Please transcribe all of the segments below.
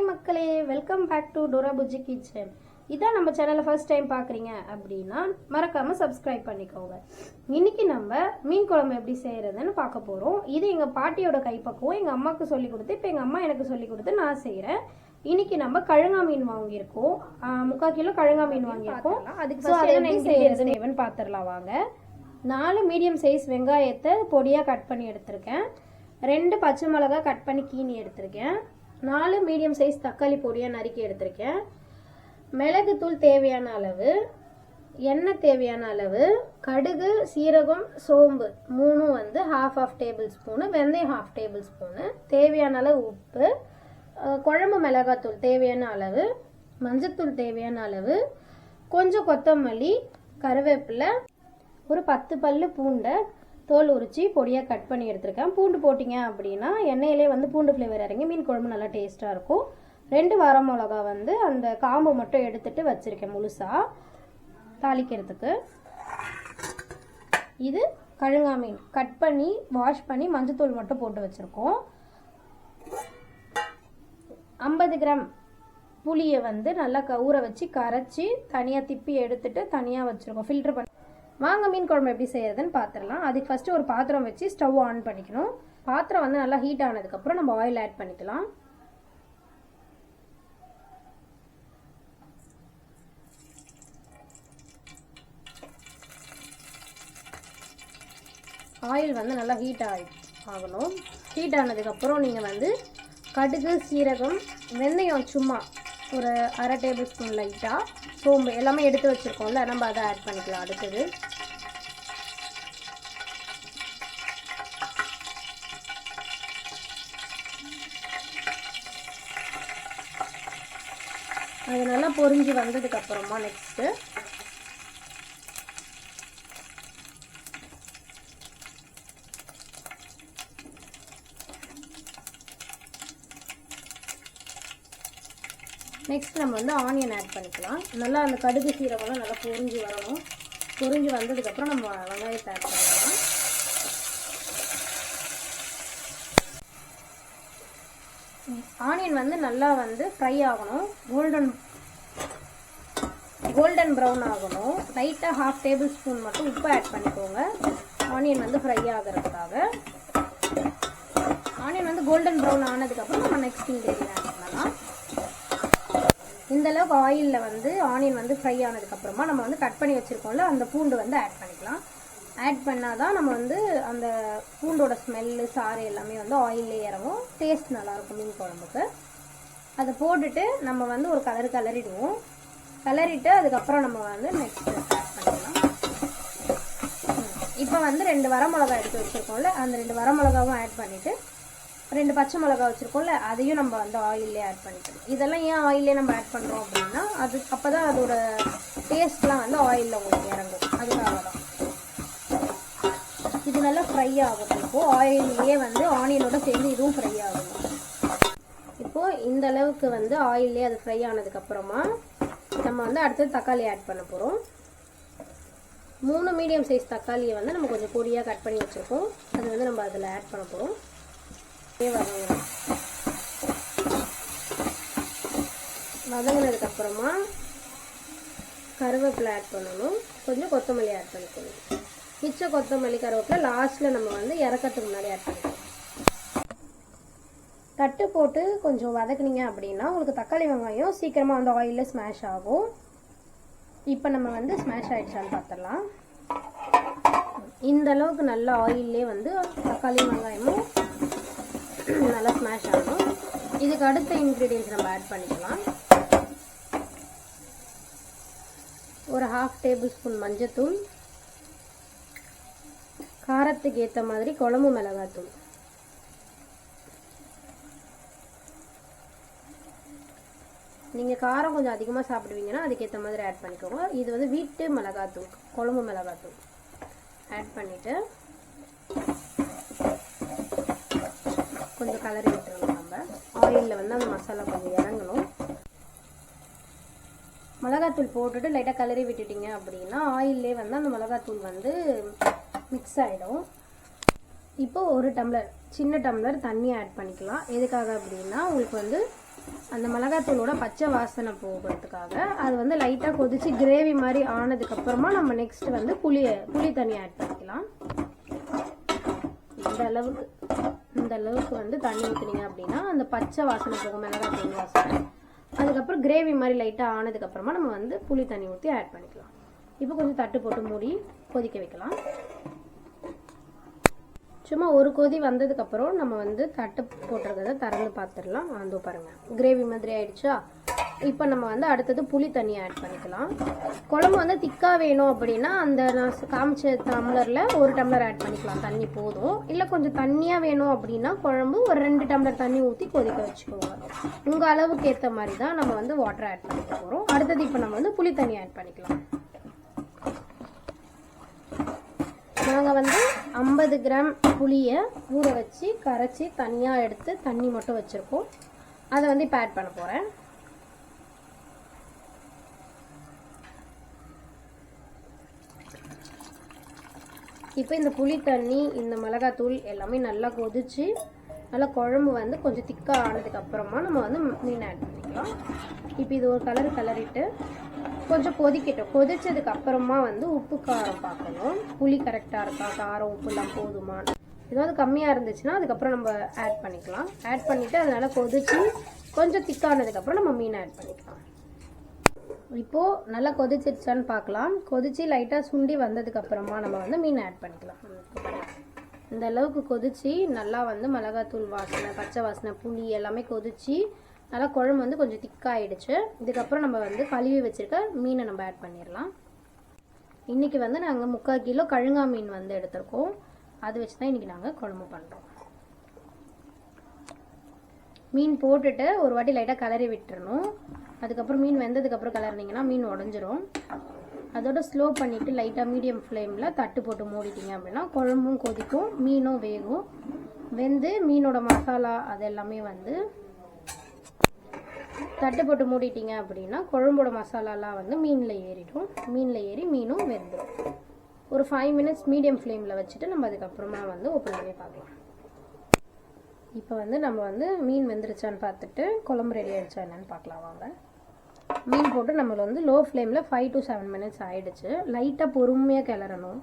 மக்களே, welcome back to Dora Bujji kitchen. இதான் நம்ம சேனலை ஃபர்ஸ்ட் டைம் பார்க்குறீங்க அப்படின்னா மறக்காமல் சப்ஸ்கிரைப் பண்ணிக்கோங்க. இன்றைக்கி நம்ம மீன் குழம்பு எப்படி செய்கிறதுன்னு பார்க்க போகிறோம். இது எங்கள் பாட்டியோட கைப்பக்குவம். எங்கள் அம்மாவுக்கு சொல்லி கொடுத்து இப்போ எங்கள் அம்மா எனக்கு சொல்லி கொடுத்து நான் செய்கிறேன். இன்றைக்கி நம்ம கழுங்கா மீன் வாங்கியிருக்கோம். 3/4 கிலோ கழுங்கா மீன் வாங்கியிருக்கோம். அதுக்கு எப்படி செய்கிறதுன்னு பார்த்துடலாம் வாங்க. 4 மீடியம் சைஸ் வெங்காயத்தை பொடியாக கட் பண்ணி எடுத்திருக்கேன். 2 பச்சை மிளகாய் கட் பண்ணி கீனி எடுத்திருக்கேன். 4 மீடியம் சைஸ் தக்காளி பொடியாக நறுக்கி எடுத்திருக்கேன். மிளகுத்தூள் தேவையான அளவு, எண்ணெய் தேவையான அளவு, கடுகு, சீரகம், சோம்பு 3 ½ டேபிள் ஸ்பூனு, வெந்தயம் ½ டேபிள் ஸ்பூனு, தேவையான அளவு உப்பு, குழம்பு மிளகாத்தூள் தேவையான அளவு, மஞ்சத்தூள் தேவையான அளவு, கொஞ்சம் கொத்தமல்லி, கருவேப்பிலை, ஒரு 10 பல்லு பூண்டை தோல் உரிச்சி பொடியாக கட் பண்ணி எடுத்திருக்கேன். பூண்டு போட்டிங்க அப்படின்னா எண்ணெயிலே பூண்டு ஃப்ளேவர் இறங்கி மீன் குழம்பு நல்லா டேஸ்ட்டாக இருக்கும். 2 வரமிளகா அந்த காம்பு மட்டும் எடுத்துட்டு வச்சுருக்கேன் முழுசாக தாளிக்கிறதுக்கு. இது கழுங்கா மீன் கட் பண்ணி வாஷ் பண்ணி மஞ்சத்தூள் மட்டும் போட்டு வச்சுருக்கோம். 50 கிராம் புளியை நல்லா ஊற வச்சு கரைச்சி தனியாக திப்பி எடுத்துட்டு தனியாக வச்சுருக்கோம், ஃபில்டர் பண்ணி. வாங்க மீன் குழம்பு எப்படி செய்யறதுன்னு பார்த்துடலாம். அதுக்கு ஃபஸ்ட்டு ஒரு பாத்திரம் வச்சு ஸ்டவ் ஆன் பண்ணிக்கணும். பாத்திரம் நல்லா ஹீட் ஆனதுக்கப்புறம் நம்ம ஆயில் ஆட் பண்ணிக்கலாம். ஆயில் நல்லா ஹீட் ஆகணும். ஹீட் ஆனதுக்கப்புறம் நீங்கள் கடுகு, சீரகம், வெந்தயம் சும்மா ஒரு ½ டேபிள் ஸ்பூன் லைட்டாக, சோம்பு எல்லாமே எடுத்து வச்சுருக்கோம்ல, நம்ம அதை ஆட் பண்ணிக்கலாம். அடுத்தது அது நல்லா பொரிஞ்சு வந்ததுக்கப்புறமா நெக்ஸ்ட்டு நம்ம ஆனியன் ஆட் பண்ணிக்கலாம். நல்லா அந்த கடுகு சீரகம்லாம் நல்லா பொரிஞ்சு வரணும். பொரிஞ்சு வந்ததுக்கப்புறம் நம்ம வெங்காயத்தை ஆட் பண்ணிக்கலாம். ஆனியன் நல்லா ஃப்ரை ஆகணும். கோல்டன் ப்ரௌன் ஆகணும். லைட்டாக ½ டேபிள் ஸ்பூன் மட்டும் உப்பு ஆட் பண்ணிக்கோங்க. ஆனியன் ஃப்ரை ஆகிறதுக்காக. ஆனியன் கோல்டன் ப்ரௌன் ஆனதுக்கப்புறம் நம்ம நெக்ஸ்ட் இன்க்ரீடியன்ட் ஆட் பண்ணலாம். இந்தளவுக்கு ஆயிலில் ஆனியன் ஃப்ரை ஆனதுக்கப்புறமா நம்ம கட் பண்ணி வச்சுருக்கோம்ல அந்த பூண்டு ஆட் பண்ணிக்கலாம். ஆட் பண்ணால் தான் நம்ம அந்த பூண்டோட ஸ்மெல்லு சாறு எல்லாமே ஆயிலே இறங்கும். டேஸ்ட் நல்லாயிருக்கும் மீன் குழம்புக்கு. அதை போட்டுட்டு நம்ம ஒரு கலரிடுவோம். கலரிட்டு அதுக்கப்புறம் நம்ம நெக்ஸ்ட் ஆட் பண்ணிக்கலாம். இப்போ 2 வரமிளகா எடுத்து வச்சுருக்கோம்ல, அந்த 2 வரமிளகாவும் ஆட் பண்ணிவிட்டு 2 பச்சை மிளகா வச்சுருக்கோம்ல, அதையும் நம்ம ஆயிலே ஆட் பண்ணிக்கணும். இதெல்லாம் ஏன் ஆயிலே நம்ம ஆட் பண்ணுறோம் அப்படின்னா அப்போ தான் அதோட டேஸ்ட்லாம் ஆயிலில் உங்களுக்கு இறங்கும். அதுக்காக தான் இது நல்லா ஃப்ரை ஆகும். இப்போது ஆயிலே ஆனியனோட சேர்ந்து இதுவும் ஃப்ரை ஆகும். இப்போது இந்த அளவுக்கு ஆயிலே அது ஃப்ரை ஆனதுக்கப்புறமா நம்ம அடுத்தது தக்காளி ஆட் பண்ண போகிறோம். 3 மீடியம் சைஸ் தக்காளியை நம்ம கொஞ்சம் பொடியாக கட் பண்ணி வச்சுருக்கோம். அது நம்ம அதில் ஆட் பண்ண போகிறோம். வதங்கினதுக்கப்புறமா கருவேப்பிலை ஆட் பண்ணணும். கொஞ்சம் கொத்தமல்லி ஆட் பண்ணிக்கணும். மிச்ச கொத்தமல்லி கருவேப்பிலை லாஸ்ட்டில் நம்ம இறக்கிறதுக்கு முன்னாடி ஆட் பண்ணிக்கணும். தட்டு போட்டு கொஞ்சம் வதக்குனீங்க அப்படின்னா உங்களுக்கு தக்காளி வெங்காயம் சீக்கிரமாக ஆயிலில் ஸ்மாஷ் ஆகும். இப்போ நம்ம ஸ்மாஷ் ஆகிடுச்சான்னு பார்த்துடலாம். இந்த அளவுக்கு நல்ல ஆயிலே தக்காளி வெங்காயமும் நல்லா ஸ்மாஷ் ஆகணும். இதுக்கு அடுத்த இன்க்ரீடியன்ஸ் நம்ம ஆட் பண்ணிக்கலாம். ஒரு ½ டேபிள் ஸ்பூன் மஞ்சத்தூள், காரத்துக்கு ஏற்ற மாதிரி குழம்பு மிளகாத்தூள், நீங்கள் காரம் கொஞ்சம் அதிகமாக சாப்பிடுவீங்கன்னா அதுக்கேற்ற மாதிரி ஆட் பண்ணிக்கோங்க. இது வீட்டு மிளகாத்தூள், குழம்பு மிளகாத்தூள் ஆட் பண்ணிவிட்டு கொஞ்சம் கலரி விட்டுருங்க. நம்ம ஆயிலில் அந்த மசாலா கொஞ்சம் இறங்கணும். மிளகாத்தூள் போட்டுட்டு லைட்டாக கலரி விட்டுட்டிங்க அப்படின்னா ஆயிலே அந்த மிளகாத்தூள் மிக்ஸ் ஆகிடும். இப்போ ஒரு டம்ளர் சின்ன டம்ளர் தண்ணி ஆட் பண்ணிக்கலாம். எதுக்காக அப்படின்னா உங்களுக்கு அந்த மிளகாத்தூளோட பச்சை வாசனை போகிறதுக்காக அது வந்து லைட்டாக கொதிச்சு கிரேவி மாதிரி ஆனதுக்கப்புறமா நம்ம நெக்ஸ்ட் வந்து புளி தண்ணி ஆட் பண்ணிக்கலாம். இந்த அளவுக்கு வந்து தண்ணி ஊற்றினீங்க அப்படின்னா அந்த பச்சை வாசனை போகும், மிளகாத்தூள் வாசனை. அதுக்கப்புறம் கிரேவி மாதிரி லைட்டாக ஆனதுக்கப்புறமா நம்ம வந்து புளி தண்ணி ஊற்றி ஆட் பண்ணிக்கலாம். இப்போ கொஞ்சம் தட்டு போட்டு மூடி கொதிக்க வைக்கலாம். சும்மா ஒரு கொதி வந்ததுக்கப்புறம் நம்ம வந்து தட்டு போட்டிருக்கிறத திறந்து பார்த்துடலாம். வந்து பாருங்கள் கிரேவி மாதிரி ஆயிடுச்சா. இப்போ நம்ம வந்து அடுத்தது புளி தண்ணி ஆட் பண்ணிக்கலாம். குழம்பு வந்து திக்காக வேணும் அப்படின்னா அந்த நான் காமிச்ச டம்ளரில் 1 டம்ளர் ஆட் பண்ணிக்கலாம், தண்ணி போதும். இல்லை கொஞ்சம் தண்ணியாக வேணும் அப்படின்னா குழம்பு ஒரு 2 டம்ளர் தண்ணி ஊற்றி கொதிக்க வச்சுக்கோங்க. உங்கள் அளவுக்கு ஏற்ற மாதிரி தான் நம்ம வந்து வாட்டர் ஆட் பண்ணிக்க போகிறோம். அடுத்தது இப்போ நம்ம வந்து புளி தண்ணி ஆட் பண்ணிக்கலாம். நாங்கள் வந்து 50 கிராம் புளியை ஊற வச்சு கரைச்சி தனியாக எடுத்து தண்ணி மட்டும் வச்சுருக்கோம். அதை வந்து இப்போ ஆட் பண்ண போகிறேன். இப்போ இந்த புளி தண்ணி இந்த மிளகாத்தூள் எல்லாமே நல்லா கொதிச்சு நல்லா குழம்பு வந்து கொஞ்சம் திக்காக ஆனதுக்கப்புறமா நம்ம வந்து மீன் ஆட் பண்ணிக்கலாம். இப்போ இது ஒரு கலரிட்டு கொஞ்சம் கொதிக்கட்டும். கொதிச்சதுக்கு அப்புறமா வந்து உப்பு காரம் பார்க்கணும், புளி கரெக்டாக இருக்கா, காரம் உப்புலாம் போதுமா. ஏதாவது கம்மியாக இருந்துச்சுன்னா அதுக்கப்புறம் நம்ம ஆட் பண்ணிக்கலாம். ஆட் பண்ணிவிட்டு அதனால் கொதிச்சு கொஞ்சம் திக்கானதுக்கப்புறம் நம்ம மீன் ஆட் பண்ணிக்கலாம். இப்போது நல்லா கொதிச்சிருச்சான்னு பார்க்கலாம். கொதிச்சு லைட்டாக சுண்டி வந்ததுக்கப்புறமா நம்ம வந்து மீன் ஆட் பண்ணிக்கலாம். இந்த அளவுக்கு கொதிச்சு நல்லா வந்து மிளகாத்தூள் வாசனை, பச்சை வாசனை, புளி எல்லாமே கொதிச்சு நல்லா குழம்பு வந்து கொஞ்சம் திக்காயிடுச்சு. இதுக்கப்புறம் நம்ம வந்து கழுவி வச்சுருக்க மீனை நம்ம ஆட் பண்ணிடலாம். இன்றைக்கி வந்து நாங்கள் 3/4 கிலோ கழுங்கா மீன் வந்து எடுத்திருக்கோம். அது வச்சு தான் இன்றைக்கி நாங்கள் குழம்பு பண்ணுறோம். மீன் போட்டுட்டு ஒரு வாட்டி லைட்டாக கிளறி விட்டுறணும். அதுக்கப்புறம் மீன் வெந்ததுக்கப்புறம் கிளறினீங்கன்னா மீன் உடஞ்சிரும். அதோட ஸ்லோ பண்ணிவிட்டு லைட்டாக மீடியம் ஃப்ளேமில் தட்டு போட்டு மூடிட்டிங்க அப்படின்னா குழம்பும் கொதிக்கும், மீனும் வேகும். வெந்து மீனோட மசாலா அது எல்லாமே வந்து தட்டு போட்டு மூடிட்டிங்க அப்படின்னா குழம்போட மசாலாலாம் வந்து மீனில் ஏறிடும். மீனில் ஏறி மீனும் வெந்துடும். ஒரு 5 மினிட்ஸ் மீடியம் ஃப்ளேமில் வச்சுட்டு நம்ம அதுக்கப்புறமா வந்து ஓப்பன் பண்ணி பார்க்கலாம். இப்போ வந்து நம்ம வந்து மீன் வெந்துருச்சான்னு பார்த்துட்டு குழம்பு ரெடி ஆகிடுச்சா என்னன்னு பார்க்கலாம் வாங்க. மீன் போட்டு நம்மளை வந்து லோ ஃப்ளேமில் 5 to 7 மினிட்ஸ் ஆகிடுச்சு. லைட்டாக பொறுமையாக கிளறணும்.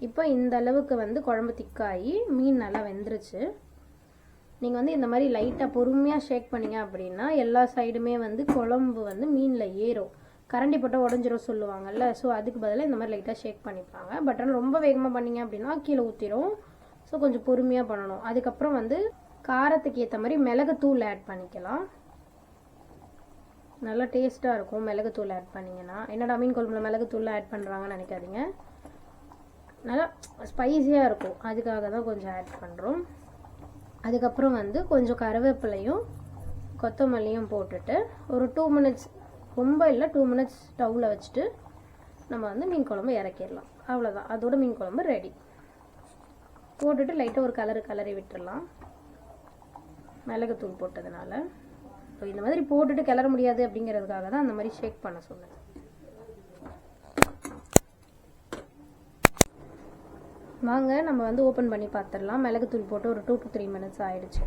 இப்போ இந்த அளவுக்கு வந்து குழம்பு திக்காகி மீன் நல்லா வெந்துருச்சு. நீங்கள் வந்து இந்த மாதிரி லைட்டாக பொறுமையாக ஷேக் பண்ணிங்க அப்படின்னா எல்லா சைடுமே வந்து குழம்பு வந்து மீனில் ஏறும். கரண்டி போட்டால் உடஞ்சிரும் சொல்லுவாங்கல்ல. ஸோ அதுக்கு பதிலாக இந்த மாதிரி லைட்டாக ஷேக் பண்ணிப்பாங்க. பட் ஆனால் ரொம்ப வேகமாக பண்ணிங்க அப்படின்னா கீழே ஊற்றிடும். ஸோ கொஞ்சம் பொறுமையாக பண்ணணும். அதுக்கப்புறம் வந்து காரத்துக்கு ஏற்ற மாதிரி மிளகுத்தூள் ஆட் பண்ணிக்கலாம். நல்லா டேஸ்ட்டாக இருக்கும் மிளகுத்தூள் ஆட் பண்ணிங்கன்னா. என்னடா மீன் குழம்புல மிளகுத்தூள் ஆட் பண்ணுறாங்கன்னு நினைக்காதீங்க, நல்லா ஸ்பைஸியாக இருக்கும். அதுக்காக தான் கொஞ்சம் ஆட் பண்ணுறோம். அதுக்கப்புறம் வந்து கொஞ்சம் கருவேப்பிலையும் கொத்தமல்லியும் போட்டுட்டு ஒரு 2 மினிட்ஸ், ரொம்ப இல்லை 2 மினிட்ஸ் ஸ்டவ்வில் வச்சுட்டு நம்ம வந்து மீன் குழம்பு இறக்கிடலாம். அவ்வளோதான், அதோட மீன் குழம்பு ரெடி. போட்டுட்டு லைட்டாக ஒரு கலரி விட்டுடலாம் மிளகுத்தூள் போட்டதுனால. ஸோ இந்த மாதிரி போட்டுட்டு கிளற முடியாது அப்படிங்கிறதுக்காக தான் அந்த மாதிரி ஷேக் பண்ண சொன்னேன். வாங்க நம்ம வந்து ஓப்பன் பண்ணி பார்த்துடலாம். மிளகுத்தூள் போட்டு ஒரு 2 to 3 மினிட்ஸ் ஆயிடுச்சு.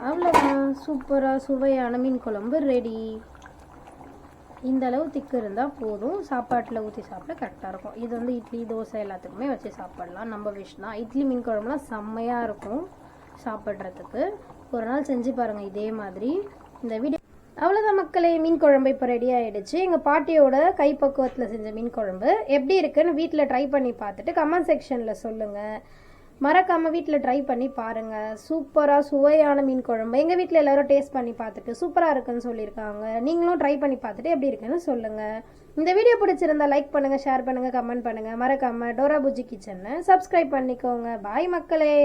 அவ்வளோதான், சூப்பராக சுவையான மீன் குழம்பு ரெடி. இந்த அளவு திக்கு இருந்தால் போதும். சாப்பாட்டில் ஊற்றி சாப்பிட கரெக்டாக இருக்கும். இது வந்து இட்லி தோசை எல்லாத்துக்குமே வச்சு சாப்பிடலாம். நம்ம விஷ் தான். இட்லி மீன் குழம்புலாம் செம்மையாக இருக்கும் சாப்பிட்றதுக்கு. ஒரு நாள் செஞ்சு பாருங்கள் இதே மாதிரி. இந்த வீடியோ அவ்வளோதான் மக்களே, மீன் குழம்பு இப்போ ரெடி ஆகிடுச்சு. எங்கள் பாட்டியோட கைப்பக்குவத்தில் செஞ்ச மீன் குழம்பு எப்படி இருக்குன்னு வீட்டில் ட்ரை பண்ணி பார்த்துட்டு கமெண்ட் செக்ஷனில் சொல்லுங்கள். மறக்காமல் வீட்டில் ட்ரை பண்ணி பாருங்கள். சூப்பராக சுவையான மீன் குழம்பு எங்கள் வீட்டில் எல்லோரும் டேஸ்ட் பண்ணி பார்த்துட்டு சூப்பராக இருக்குன்னு சொல்லியிருக்காங்க. நீங்களும் ட்ரை பண்ணி பார்த்துட்டு எப்படி இருக்குன்னு சொல்லுங்கள். இந்த வீடியோ பிடிச்சிருந்தா லைக் பண்ணுங்கள், ஷேர் பண்ணுங்கள், கமெண்ட் பண்ணுங்கள். மறக்காமல் டோரா புஜ்ஜி கிச்சனை சப்ஸ்கிரைப் பண்ணிக்கோங்க. பாய் மக்களே.